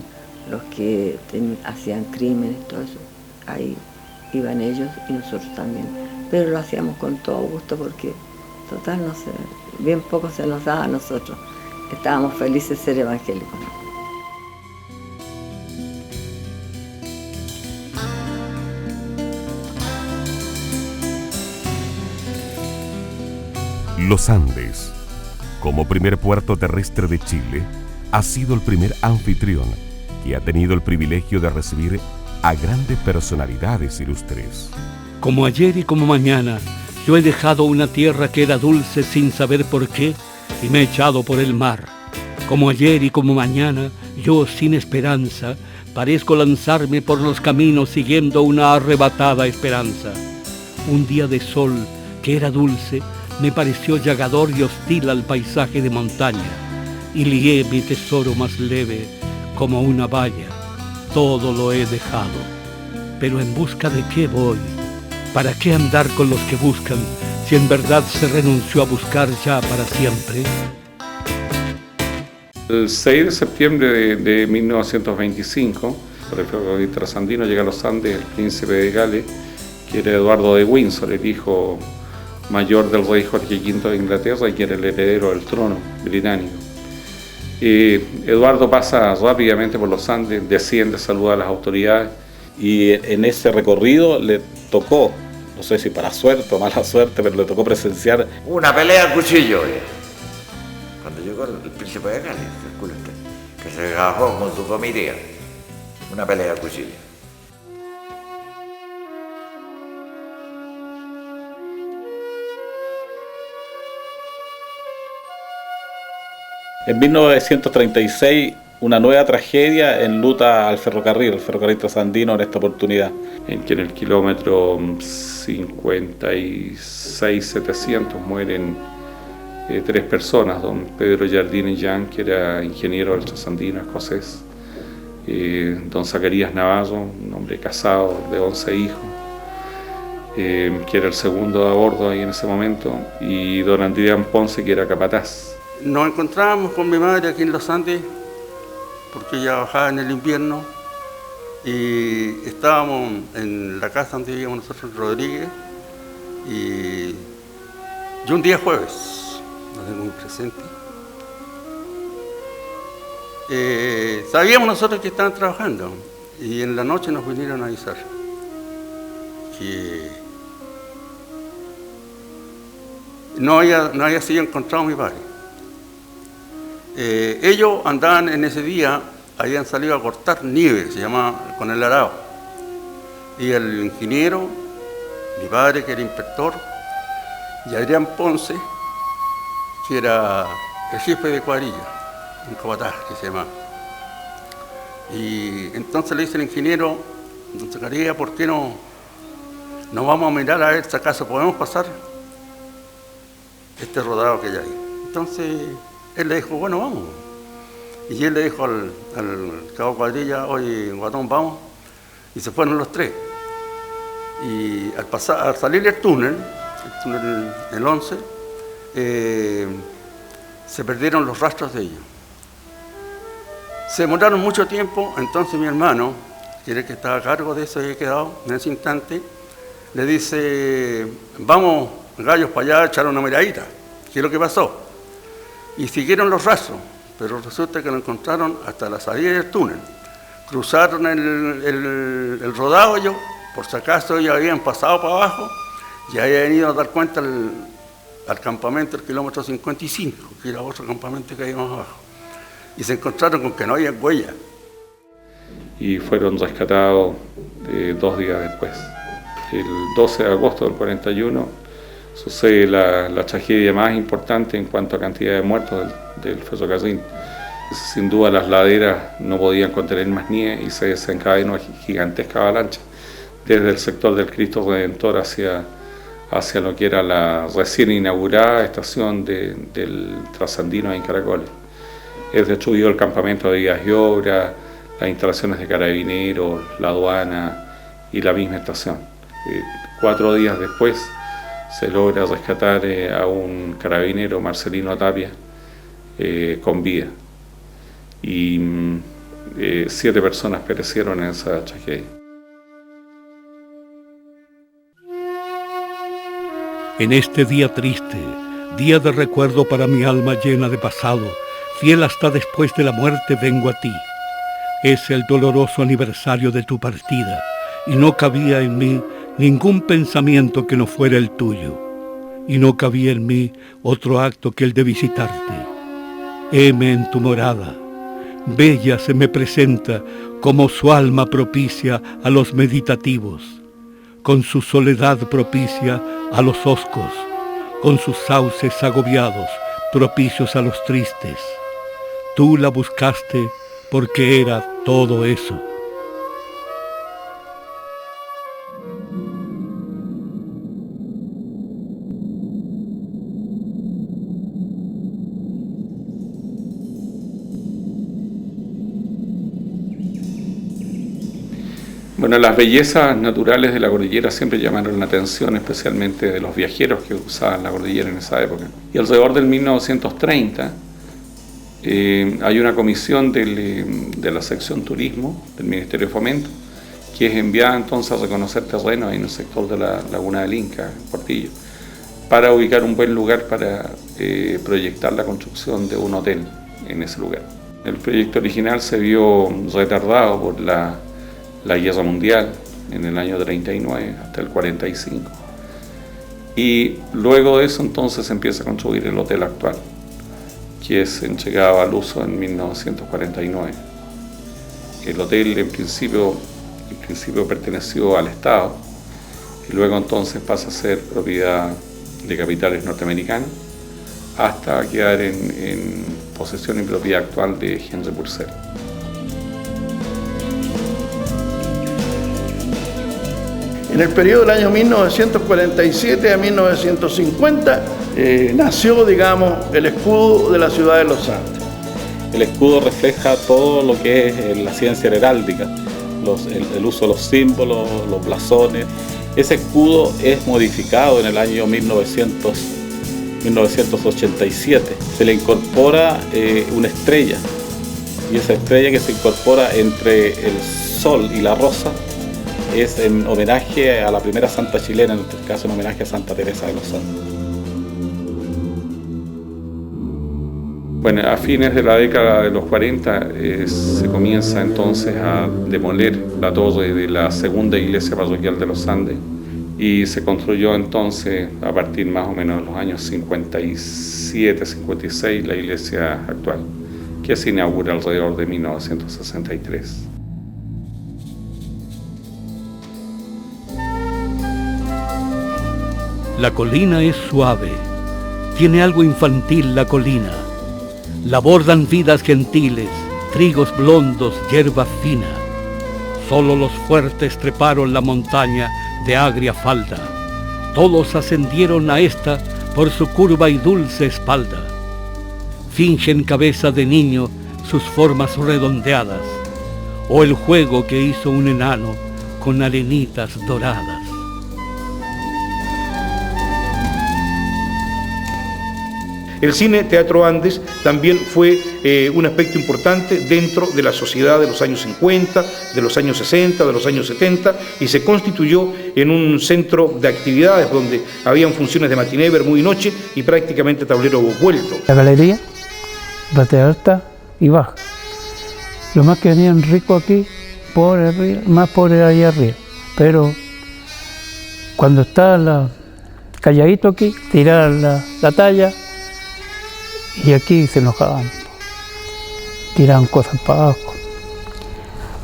los que hacían crímenes, todo eso. Ahí iban ellos y nosotros también. Pero lo hacíamos con todo gusto porque, total, no sé, bien poco se nos daba a nosotros. Estábamos felices de ser evangélicos. Los Andes, como primer puerto terrestre de Chile, ha sido el primer anfitrión que ha tenido el privilegio de recibir a grandes personalidades ilustres. Como ayer y como mañana, yo he dejado una tierra que era dulce sin saber por qué y me he echado por el mar. Como ayer y como mañana, yo sin esperanza, parezco lanzarme por los caminos siguiendo una arrebatada esperanza. Un día de sol que era dulce me pareció llagador y hostil al paisaje de montaña y lié mi tesoro más leve como una valla. Todo lo he dejado, pero ¿en busca de qué voy? ¿Para qué andar con los que buscan si en verdad se renunció a buscar ya para siempre? El 6 de septiembre de 1925, por el ferrocarril trasandino, llega a los Andes el príncipe de Gales, que era Eduardo de Windsor, el hijo mayor del rey Jorge V de Inglaterra y que era el heredero del trono británico. Eduardo pasa rápidamente por los Andes, desciende, saluda a las autoridades. Y en ese recorrido le tocó, no sé si para suerte o mala suerte, pero le tocó presenciar una pelea al cuchillo. Cuando llegó el príncipe de Gales, calcula usted, que se agarró con su comitiva. Una pelea al cuchillo. En 1936, una nueva tragedia enluta al ferrocarril, el ferrocarril trasandino en esta oportunidad. En que en el kilómetro 56.700 mueren 3 personas, don Pedro Jardine Young, que era ingeniero del trasandino escocés, don Zacarías Navarro, un hombre casado de 11 hijos, que era el segundo a bordo ahí en ese momento, y don Adrián Ponce, que era capataz. Nos encontrábamos con mi madre aquí en los Andes, porque ella bajaba en el invierno, y estábamos en la casa donde vivíamos nosotros en Rodríguez, y un día jueves, lo tengo muy presente, sabíamos nosotros que estaban trabajando, y en la noche nos vinieron a avisar que no había sido encontrado mi padre. Ellos andaban en ese día, habían salido a cortar nieve, se llamaba, con el arado. Y el ingeniero, mi padre, que era inspector, y Adrián Ponce, que era el jefe de cuadrilla, un capataz que se llamaba. Y entonces le dice el ingeniero, don Zacarías, ¿por qué no vamos a mirar a ver si acaso podemos pasar este rodado que hay ahí? Entonces él le dijo, bueno, vamos. Y él le dijo al cabo cuadrilla, oye, guatón, vamos. Y se fueron los 3. Y al salir el túnel el 11, se perdieron los rastros de ellos. Se demoraron mucho tiempo, entonces mi hermano, que era el que estaba a cargo de eso, había quedado en ese instante, le dice, vamos, gallos, para allá a echar una miradita. ¿Qué es lo que pasó? Y siguieron los rastros, pero resulta que lo encontraron hasta la salida del túnel. Cruzaron el rodado ellos, por si acaso ellos habían pasado para abajo y habían ido a dar cuenta al campamento del kilómetro 55, que era otro campamento que había más abajo. Y se encontraron con que no había huella. Y fueron rescatados 2 días después. El 12 de agosto del 41 sucede la tragedia más importante en cuanto a cantidad de muertos del ferrocarril. Sin duda las laderas no podían contener más nieve y se desencadenó una gigantesca avalancha desde el sector del Cristo Redentor hacia lo que era la recién inaugurada estación del Trasandino en Caracoles. Es destruido el campamento de vías y obras, las instalaciones de carabineros, la aduana y la misma estación. 4 días después se logra rescatar a un carabinero, Marcelino Tapia, con vida. Y 7 personas perecieron en esa tragedia. En este día triste, día de recuerdo para mi alma llena de pasado, fiel hasta después de la muerte vengo a ti. Es el doloroso aniversario de tu partida, y no cabía en mí ningún pensamiento que no fuera el tuyo, y no cabía en mí otro acto que el de visitarte. Heme en tu morada, bella se me presenta como su alma propicia a los meditativos. con su soledad propicia a los hoscos, con sus sauces agobiados, propicios a los tristes. Tú la buscaste porque era todo eso. Bueno, las bellezas naturales de la cordillera siempre llamaron la atención, especialmente de los viajeros que usaban la cordillera en esa época. Y alrededor del 1930 hay una comisión de la sección turismo del Ministerio de Fomento, que es enviada entonces a reconocer terreno ahí en el sector de la Laguna del Inca, en Portillo, para ubicar un buen lugar para proyectar la construcción de un hotel en ese lugar. El proyecto original se vio retardado por la Guerra Mundial en el año 39 hasta el 45. Y luego de eso entonces se empieza a construir el hotel actual, que es entregado al uso en 1949. El hotel en principio perteneció al Estado y luego entonces pasa a ser propiedad de capitales norteamericanos hasta quedar en posesión y propiedad actual de Henry Purcell. En el periodo del año 1947 a 1950 nació, digamos, el escudo de la ciudad de Los Andes. El escudo refleja todo lo que es la ciencia heráldica, el uso de los símbolos, los blasones. Ese escudo es modificado en el año 1987. Se le incorpora una estrella, y esa estrella que se incorpora entre el sol y la rosa es en homenaje a la primera santa chilena, en este caso en homenaje a Santa Teresa de los Andes. Bueno, a fines de la década de los 40 se comienza entonces a demoler la torre de la segunda iglesia parroquial de los Andes y se construyó entonces a partir más o menos de los años 57, 56 la iglesia actual, que se inaugura alrededor de 1963. La colina es suave, tiene algo infantil la colina. La bordan vidas gentiles, trigos blondos, hierba fina. Solo los fuertes treparon la montaña de agria falda. Todos ascendieron a esta por su curva y dulce espalda. Fingen cabeza de niño sus formas redondeadas, o el juego que hizo un enano con arenitas doradas. El Cine Teatro Andes también fue un aspecto importante dentro de la sociedad de los años 50, de los años 60, de los años 70, y se constituyó en un centro de actividades donde habían funciones de matiné, vermú y noche y prácticamente tablero vuelto. La galería, parte alta y baja. Lo más que venían ricos aquí, pobres arriba, más pobres allá arriba. Pero cuando estaba calladito aquí, tiraban la talla, y aquí se enojaban, tiraban cosas para abajo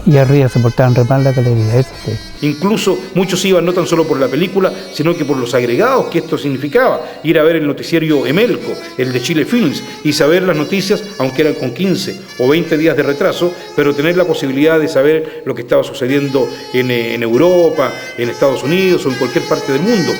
y arriba se portaban re mal la galería, eso sí. Incluso muchos iban no tan solo por la película, sino que por los agregados que esto significaba, ir a ver el noticiario Emelco, el de Chile Films, y saber las noticias, aunque eran con 15 o 20 días de retraso, pero tener la posibilidad de saber lo que estaba sucediendo en Europa, en Estados Unidos o en cualquier parte del mundo.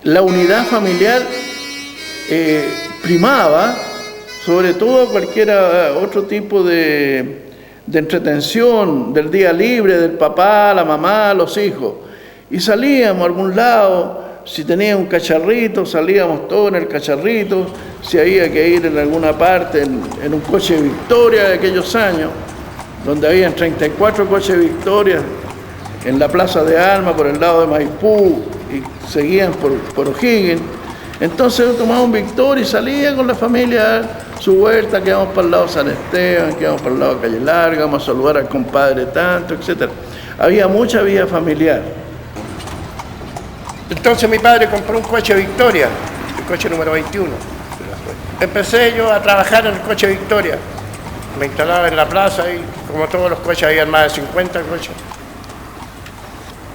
La unidad familiar primaba sobre todo cualquier otro tipo de entretención del día libre del papá, la mamá, los hijos. Y salíamos a algún lado, si tenía un cacharrito, salíamos todos en el cacharrito, si había que ir en alguna parte en un coche Victoria de aquellos años, donde habían 34 coches Victoria en la Plaza de Alma, por el lado de Maipú, y seguían por O'Higgins. Entonces yo tomaba un Victoria y salía con la familia a su vuelta, que íbamos para el lado de San Esteban, que íbamos para el lado de Calle Larga, vamos a saludar al compadre tanto, etc. Había mucha vida familiar. Entonces mi padre compró un coche Victoria, el coche número 21. Empecé yo a trabajar en el coche Victoria. Me instalaba en la plaza y como todos los coches, habían más de 50 coches.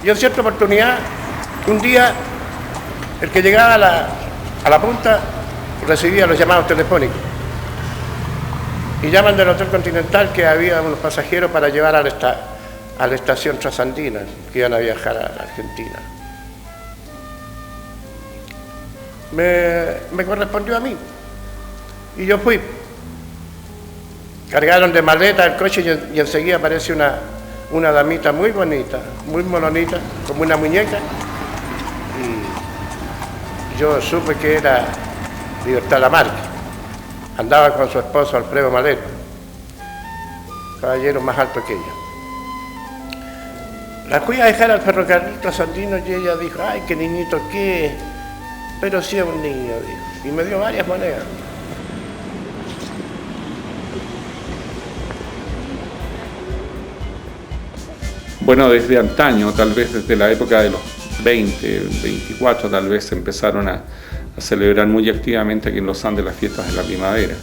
Y en cierta oportunidad, un día, el que llegaba a la punta recibía los llamados telefónicos. Y llaman del Hotel Continental que había unos pasajeros para llevar a la estación Trasandina, que iban a viajar a la Argentina. Me correspondió a mí. Y yo fui. Cargaron de maleta el coche y enseguida aparece una damita muy bonita, muy mononita, como una muñeca. Y yo supe que era Libertad Lamarque. Andaba con su esposo Alfredo Malero, caballero más alto que ella. La fui a dejar al ferrocarril Trasandino y ella dijo, ay, qué niñito que es, pero sí es un niño, dijo. Y me dio varias monedas. Bueno, desde antaño, tal vez desde la época de los 20, 24, tal vez se empezaron a celebrar muy activamente aquí en Los Andes las fiestas de la primavera.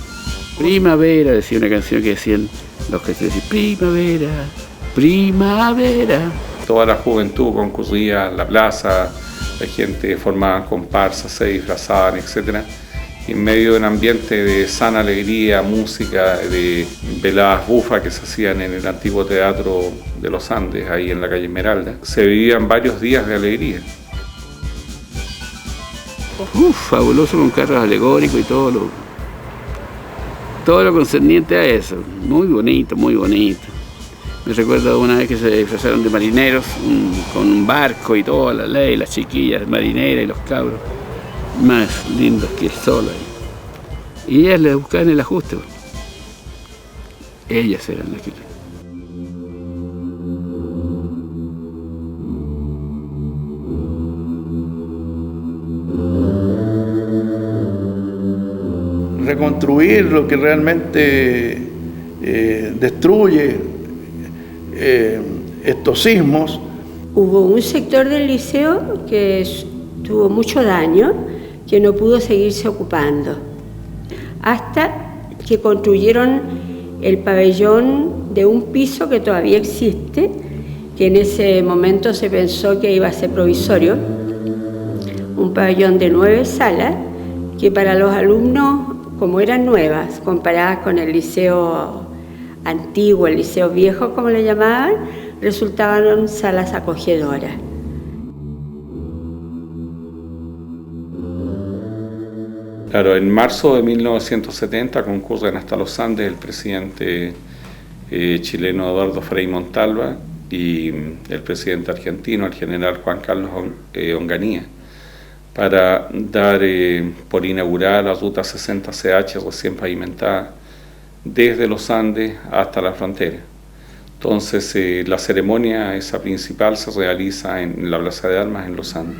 Primavera, decía una canción que decían los que se decían, primavera, primavera. Toda la juventud concurría a la plaza, la gente formaba comparsas, se disfrazaban, etc. Y en medio de un ambiente de sana alegría, música, de veladas bufas que se hacían en el antiguo teatro de Los Andes, ahí en la calle Esmeralda, se vivían varios días de alegría. Fabuloso, con carros alegóricos y todo lo concerniente a eso. Muy bonito, muy bonito. Me recuerdo una vez que se disfrazaron de marineros con un barco y toda la ley, las chiquillas marineras y los cabros más lindos que el sol ahí. Y ellas les buscaban el ajuste. Ellas eran las que... Reconstruir lo que realmente destruye estos sismos. Hubo un sector del liceo que tuvo mucho daño, que no pudo seguirse ocupando, hasta que construyeron el pabellón de un piso que todavía existe, que en ese momento se pensó que iba a ser provisorio, un pabellón de 9 salas, que para los alumnos, como eran nuevas, comparadas con el liceo antiguo, el liceo viejo, como le llamaban, resultaban salas acogedoras. Claro, en marzo de 1970 concurren hasta Los Andes el presidente chileno Eduardo Frei Montalva y el presidente argentino, el general Juan Carlos Onganía, para dar por inaugurada la ruta 60CH recién pavimentada desde Los Andes hasta la frontera. Entonces la ceremonia esa principal se realiza en la Plaza de Armas en Los Andes.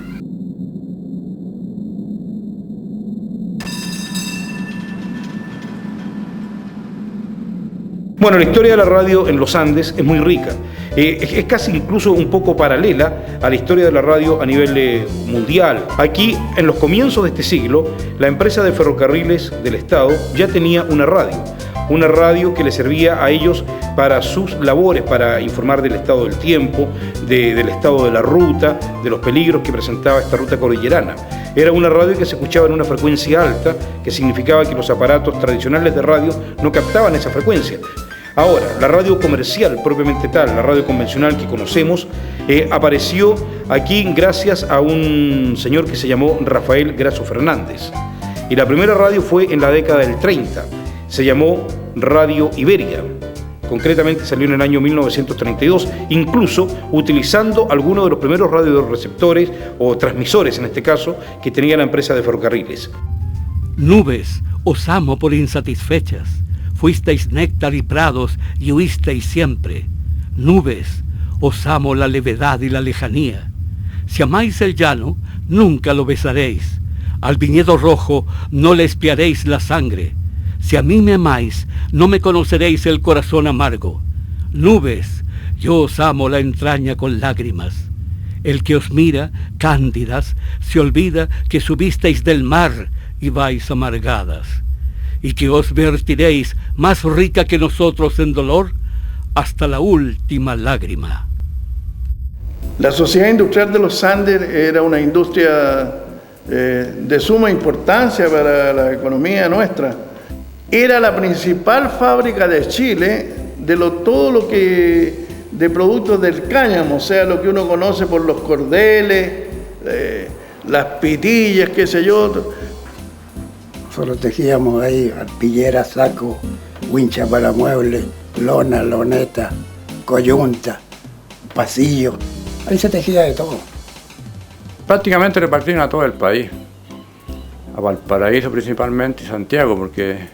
Bueno, la historia de la radio en los Andes es muy rica. Es casi incluso un poco paralela a la historia de la radio a nivel mundial. Aquí, en los comienzos de este siglo, la empresa de ferrocarriles del Estado ya tenía una radio que le servía a ellos para sus labores, para informar del estado del tiempo, del estado de la ruta, de los peligros que presentaba esta ruta cordillerana. Era una radio que se escuchaba en una frecuencia alta, que significaba que los aparatos tradicionales de radio no captaban esa frecuencia. Ahora, la radio comercial propiamente tal, la radio convencional que conocemos, apareció aquí gracias a un señor que se llamó Rafael Grasso Fernández. Y la primera radio fue en la década del 30, se llamó Radio Iberia. Concretamente salió en el año 1932, incluso utilizando algunos de los primeros radioreceptores o transmisores, en este caso, que tenía la empresa de ferrocarriles. Nubes, os amo por insatisfechas. Fuisteis néctar y prados y huisteis siempre. Nubes, os amo la levedad y la lejanía. Si amáis el llano, nunca lo besaréis. Al viñedo rojo no le espiaréis la sangre. Si a mí me amáis, no me conoceréis el corazón amargo. Nubes, yo os amo la entraña con lágrimas. El que os mira, cándidas, se olvida que subisteis del mar y vais amargadas, y que os vertiréis más rica que nosotros en dolor hasta la última lágrima. La Sociedad Industrial de los Andes era una industria de suma importancia para la economía nuestra. Era la principal fábrica de Chile de todo lo que de productos del cáñamo, o sea, lo que uno conoce por los cordeles, las pitillas, qué sé yo. Nosotros tejíamos ahí arpillera, saco, wincha para muebles, lona, loneta, coyunta, pasillo. Ahí se tejía de todo. Prácticamente repartían a todo el país, a Valparaíso principalmente y Santiago, porque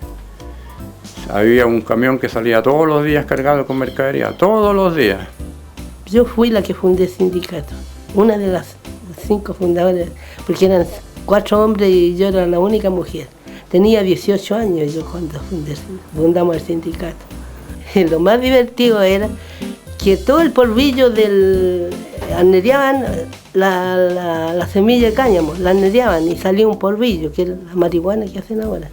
había un camión que salía todos los días cargado con mercadería, todos los días. Yo fui la que fundé el sindicato, una de las 5 fundadoras, porque eran 4 hombres y yo era la única mujer. Tenía 18 años yo cuando fundamos el sindicato. Y lo más divertido era que todo el polvillo anereaban la semilla de cáñamo, la anereaban y salía un polvillo, que es la marihuana que hacen ahora.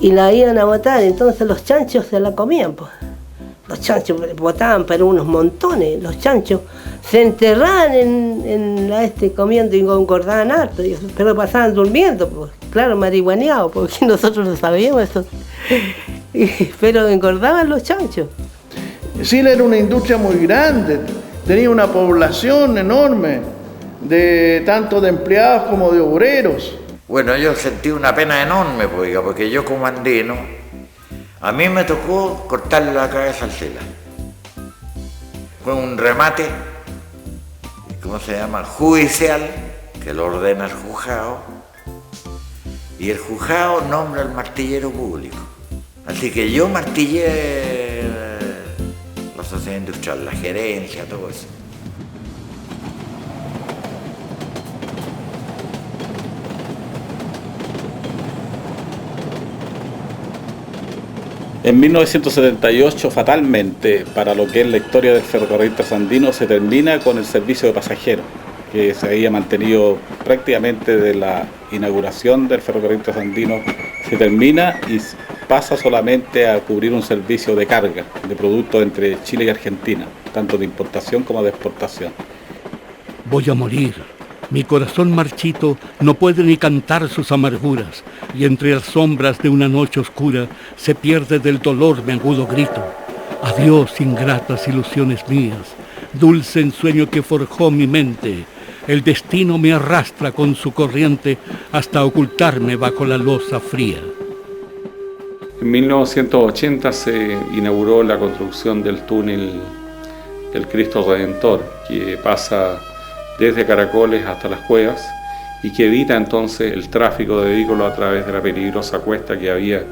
Y la iban a botar, entonces los chanchos se la comían, pues. Los chanchos botaban, pero unos montones. Los chanchos se enterraban comiendo y engordaban harto, pero pasaban durmiendo, pues. Claro, marihuaneados, porque nosotros no sabíamos eso. Pero engordaban los chanchos. Chile era una industria muy grande, tenía una población enorme, tanto de empleados como de obreros. Bueno, yo sentí una pena enorme, porque yo como andino, a mí me tocó cortarle la cabeza al Cela. Fue un remate, ¿cómo se llama? Judicial, que lo ordena el juzgado, y el juzgado nombra al martillero público. Así que yo martillé la sociedad industrial, la gerencia, todo eso. En 1978, fatalmente, para lo que es la historia del ferrocarril trasandino, se termina con el servicio de pasajeros, que se había mantenido prácticamente de la inauguración del ferrocarril trasandino, se termina y pasa solamente a cubrir un servicio de carga de productos entre Chile y Argentina, tanto de importación como de exportación. Voy a morir. Mi corazón marchito no puede ni cantar sus amarguras, y entre las sombras de una noche oscura se pierde del dolor mi agudo grito. Adiós, ingratas ilusiones mías, dulce ensueño que forjó mi mente. El destino me arrastra con su corriente hasta ocultarme bajo la losa fría. En 1980 se inauguró la construcción del túnel del Cristo Redentor, que pasa desde Caracoles hasta las Cuevas y que evita entonces el tráfico de vehículos a través de la peligrosa cuesta que había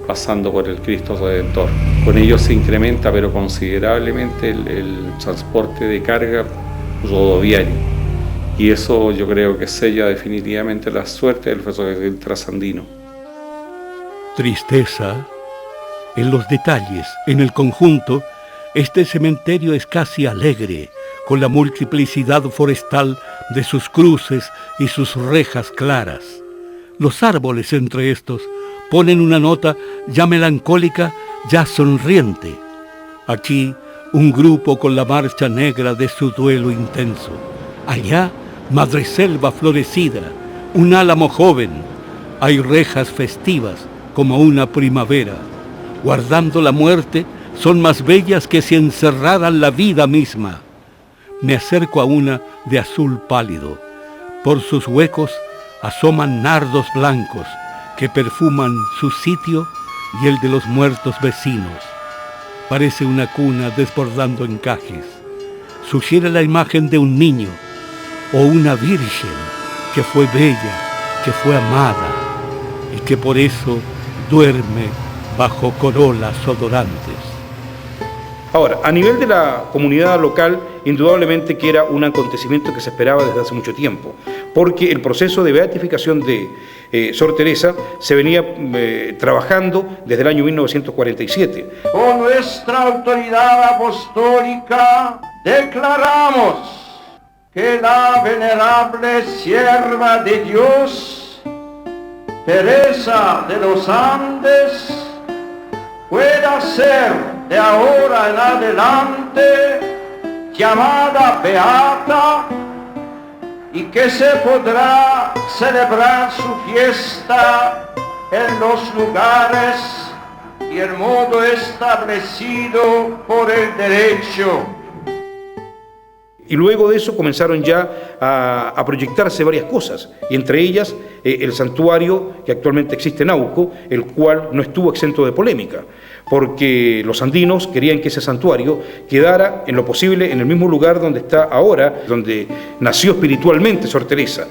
pasando por el Cristo Redentor. Con ello se incrementa pero considerablemente el transporte de carga rodoviario, y eso yo creo que sella definitivamente la suerte del ferrocarril trasandino. Tristeza en los detalles. En el conjunto, este cementerio es casi alegre, con la multiplicidad forestal de sus cruces y sus rejas claras. Los árboles entre estos ponen una nota ya melancólica, ya sonriente. Aquí, un grupo con la marcha negra de su duelo intenso. Allá, madreselva florecida, un álamo joven. Hay rejas festivas como una primavera. Guardando la muerte, son más bellas que si encerraran la vida misma. Me acerco a una de azul pálido. Por sus huecos asoman nardos blancos que perfuman su sitio y el de los muertos vecinos. Parece una cuna desbordando encajes. Sugiere la imagen de un niño o una virgen que fue bella, que fue amada y que por eso duerme bajo corolas odorantes. Ahora, a nivel de la comunidad local, indudablemente que era un acontecimiento que se esperaba desde hace mucho tiempo, porque el proceso de beatificación de Sor Teresa se venía trabajando desde el año 1947. Con nuestra autoridad apostólica declaramos que la venerable sierva de Dios, Teresa de los Andes, pueda ser de ahora en adelante llamada beata y que se podrá celebrar su fiesta en los lugares y el modo establecido por el derecho. Y luego de eso comenzaron ya a proyectarse varias cosas, y entre ellas el santuario que actualmente existe en Auco, el cual no estuvo exento de polémica, porque los andinos querían que ese santuario quedara en lo posible en el mismo lugar donde está ahora, donde nació espiritualmente Sor Teresa.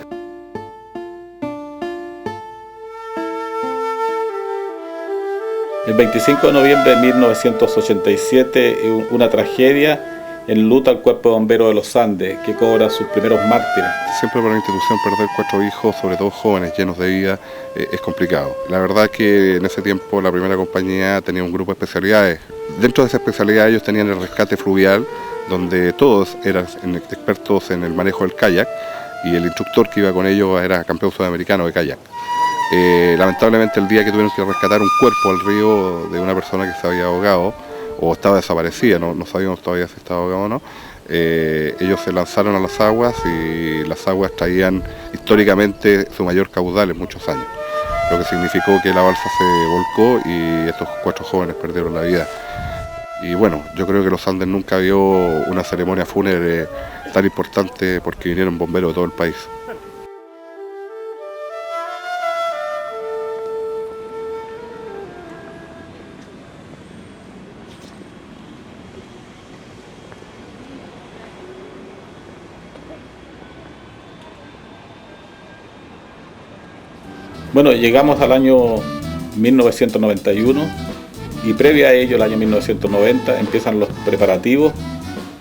El 25 de noviembre de 1987, una tragedia enluta al Cuerpo de Bomberos de los Andes, que cobra sus primeros mártires. Siempre para una institución perder 4 hijos, sobre todo jóvenes, llenos de vida, es complicado. La verdad es que en ese tiempo la primera compañía tenía un grupo de especialidades. Dentro de esa especialidad ellos tenían el rescate fluvial, donde todos eran expertos en el manejo del kayak, y el instructor que iba con ellos era campeón sudamericano de kayak. Lamentablemente el día que tuvieron que rescatar un cuerpo al río de una persona que se había ahogado, o estaba desaparecida, no sabíamos todavía si estaba ahogado o no, ellos se lanzaron a las aguas y las aguas traían históricamente su mayor caudal en muchos años, lo que significó que la balsa se volcó y estos 4 jóvenes perdieron la vida. Y bueno, yo creo que los Andes nunca vio una ceremonia fúnebre tan importante porque vinieron bomberos de todo el país. Bueno, llegamos al año 1991 y previa a ello, el año 1990, empiezan los preparativos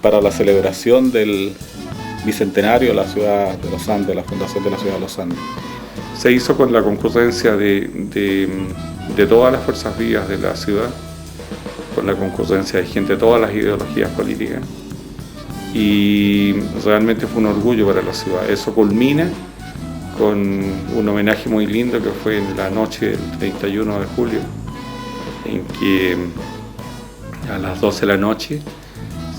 para la celebración del bicentenario de la ciudad de los Andes, la fundación de la ciudad de los Andes. Se hizo con la concurrencia de todas las fuerzas vivas de la ciudad, con la concurrencia de gente de todas las ideologías políticas, y realmente fue un orgullo para la ciudad. Eso culmina con un homenaje muy lindo que fue en la noche del 31 de julio, en que a las 12 de la noche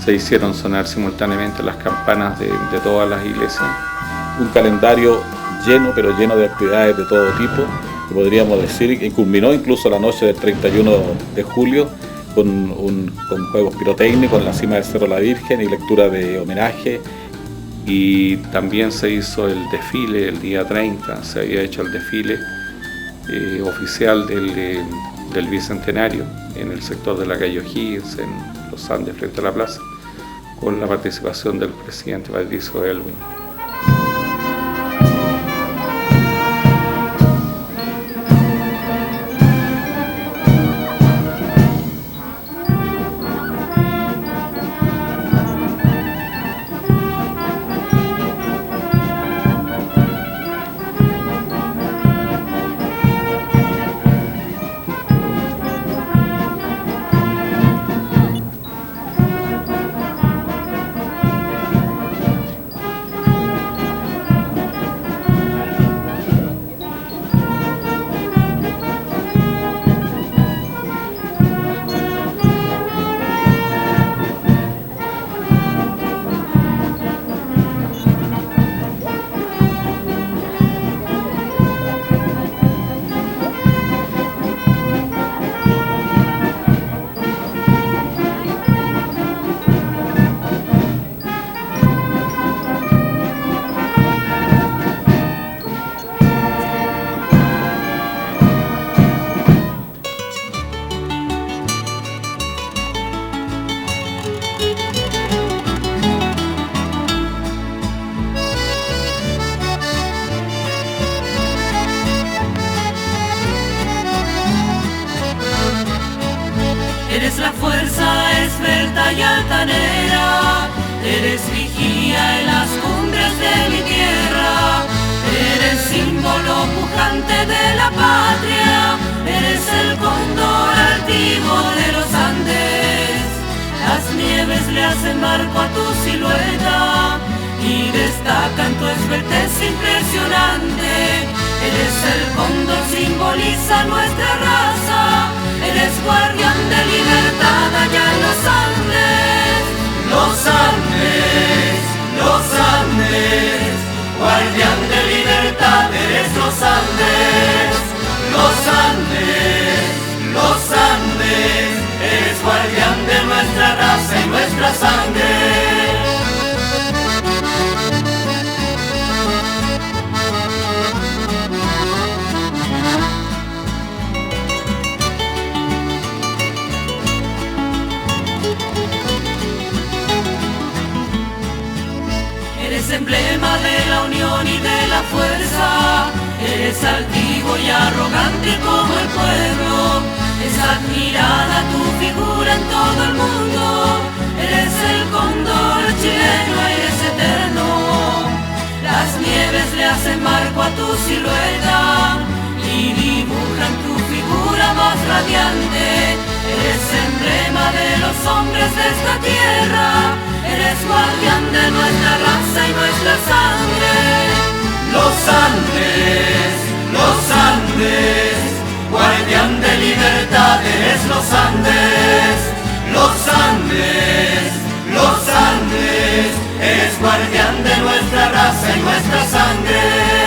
se hicieron sonar simultáneamente las campanas de todas las iglesias. Un calendario lleno, pero lleno de actividades de todo tipo, podríamos decir, que culminó incluso la noche del 31 de julio con juegos pirotécnicos en la cima del Cerro La Virgen y lectura de homenaje. Y también se hizo el desfile el día 30, se había hecho el desfile oficial del Bicentenario en el sector de la calle O'Higgins, en los Andes, frente a la plaza, con la participación del presidente Patricio Aylwin. Eres la fuerza esbelta y altanera, eres vigía en las cumbres de mi tierra, eres símbolo pujante de la patria, eres el cóndor altivo de los Andes. Las nieves le hacen marco a tu silueta y desde impresionante. Eres el cóndor, simboliza nuestra raza. Eres guardián de libertad allá en los Andes. Los Andes, los Andes, guardián de libertad, eres los Andes. Los Andes, los Andes, eres guardián de nuestra raza y nuestra sangre. Eres emblema de la unión y de la fuerza. Eres altivo y arrogante como el pueblo. Es admirada tu figura en todo el mundo. Eres el cóndor chileno, eres eterno. Las nieves le hacen marco a tu silueta y dibujan tu figura más radiante. Eres emblema de los hombres de esta tierra. Eres guardián de nuestra raza y nuestra sangre. Los Andes, los Andes, guardián de libertad, eres los Andes. Los Andes, los Andes, eres guardián de nuestra raza y nuestra sangre.